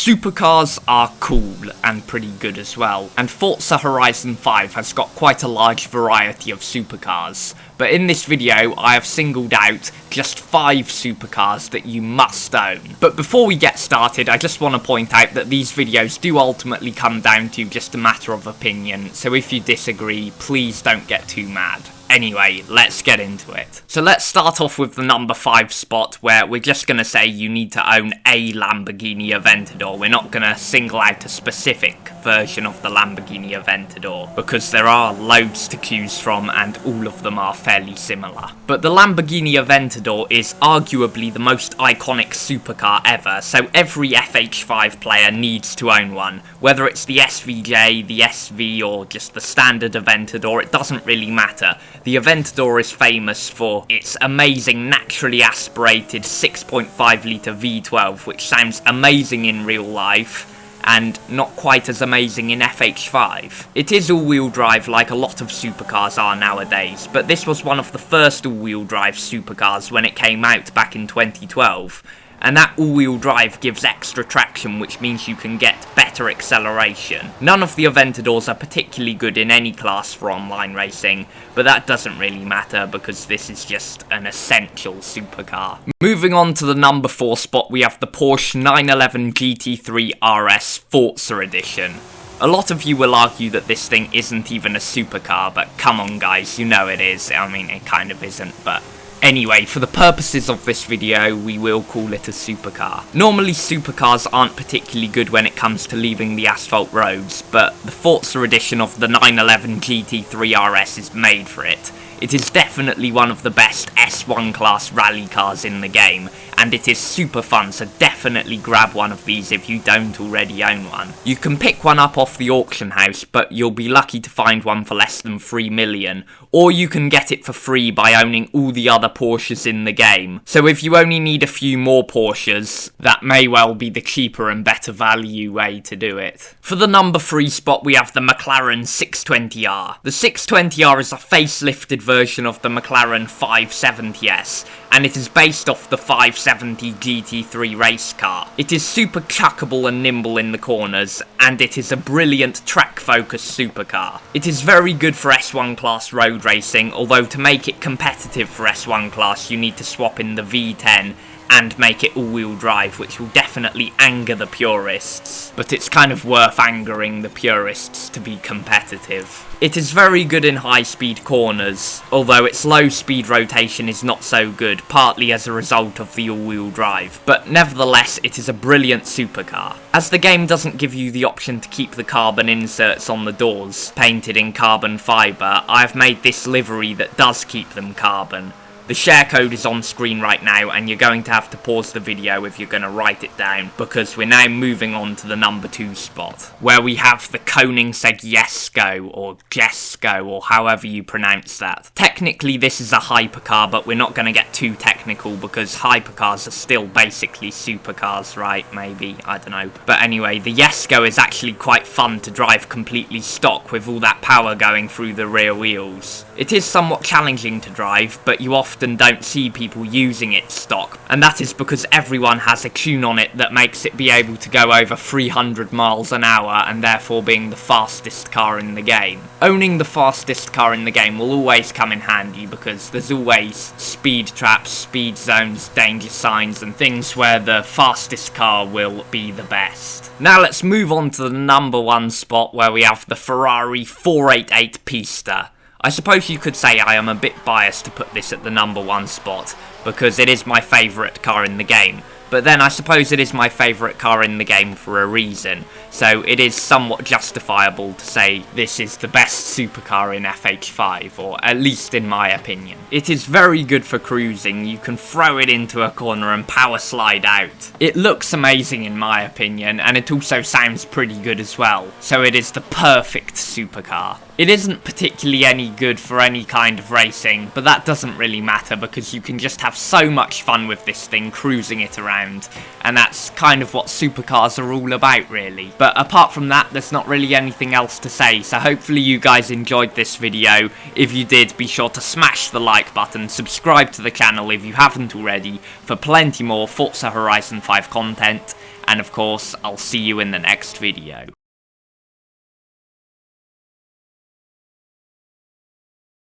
Supercars are cool and pretty good as well, and Forza Horizon 5 has got quite a large variety of supercars, but in this video I have singled out just 5 supercars that you must own. But before we get started, I just want to point out that these videos do ultimately come down to just a matter of opinion, so if you disagree, please don't get too mad. Anyway, let's get into it. So let's start off with the number 5 spot, where we're just going to say you need to own a Lamborghini Aventador. We're not going to single out a specific version of the Lamborghini Aventador, because there are loads to choose from and all of them are fairly similar. But the Lamborghini Aventador is arguably the most iconic supercar ever, so every FH5 player needs to own one. Whether it's the SVJ, the SV, or just the standard Aventador, it doesn't really matter. The Aventador is famous for its amazing naturally aspirated 6.5 litre V12, which sounds amazing in real life, and not quite as amazing in FH5. It is all-wheel drive like a lot of supercars are nowadays, but this was one of the first all-wheel drive supercars when it came out back in 2012. And that all-wheel drive gives extra traction, which means you can get better acceleration. None of the Aventadors are particularly good in any class for online racing, but that doesn't really matter because this is just an essential supercar. Moving on to the number 4 spot, we have the Porsche 911 GT3 RS Forza Edition. A lot of you will argue that this thing isn't even a supercar, but come on guys, you know it is. I mean, it kind of isn't, but anyway, for the purposes of this video, we will call it a supercar. Normally, supercars aren't particularly good when it comes to leaving the asphalt roads, but the Forza edition of the 911 GT3 RS is made for it. It is definitely one of the best S1 class rally cars in the game, and it is super fun, so definitely grab one of these if you don't already own one. You can pick one up off the auction house, but you'll be lucky to find one for less than 3 million, or you can get it for free by owning all the other Porsches in the game. So if you only need a few more Porsches, that may well be the cheaper and better value way to do it. For the number 3 spot, we have the McLaren 620R. The 620R is a facelifted version of the McLaren 570S, and it is based off the 570 GT3 race car. It is super chuckable and nimble in the corners, and it is a brilliant track-focused supercar. It is very good for S1 class road racing, although to make it competitive for S1 class you need to swap in the V10 and make it all-wheel drive, which will definitely anger the purists. But it's kind of worth angering the purists to be competitive. It is very good in high-speed corners, although its low-speed rotation is not so good, partly as a result of the all-wheel drive. But nevertheless, it is a brilliant supercar. As the game doesn't give you the option to keep the carbon inserts on the doors painted in carbon fibre, I have made this livery that does keep them carbon. The share code is on screen right now, and you're going to have to pause the video if you're going to write it down, because we're now moving on to the number 2 spot, where we have the Koenigsegg Jesko, or Jesko, or however you pronounce that. Technically this is a hypercar, but we're not going to get too technical, because hypercars are still basically supercars, right? Maybe, I don't know. But anyway, the Jesko is actually quite fun to drive completely stock with all that power going through the rear wheels. It is somewhat challenging to drive, but you often don't see people using it stock, and that is because everyone has a tune on it that makes it be able to go over 300 miles an hour, and therefore being the fastest car in the game. Owning the fastest car in the game will always come in handy, because there's always speed traps, speed zones, danger signs, and things where the fastest car will be the best. Now let's move on to the number 1 spot, where we have the Ferrari 488 Pista. I suppose you could say I am a bit biased to put this at the number 1 spot, because it is my favourite car in the game. But then I suppose it is my favourite car in the game for a reason, so it is somewhat justifiable to say this is the best supercar in FH5, or at least in my opinion. It is very good for cruising. You can throw it into a corner and power slide out. It looks amazing in my opinion, and it also sounds pretty good as well, so it is the perfect supercar. It isn't particularly any good for any kind of racing, but that doesn't really matter because you can just have have so much fun with this thing, cruising it around, and that's kind of what supercars are all about, really. But apart from that, there's not really anything else to say, so hopefully you guys enjoyed this video. If you did, be sure to smash the like button, subscribe to the channel if you haven't already, for plenty more Forza Horizon 5 content, and of course, I'll see you in the next video.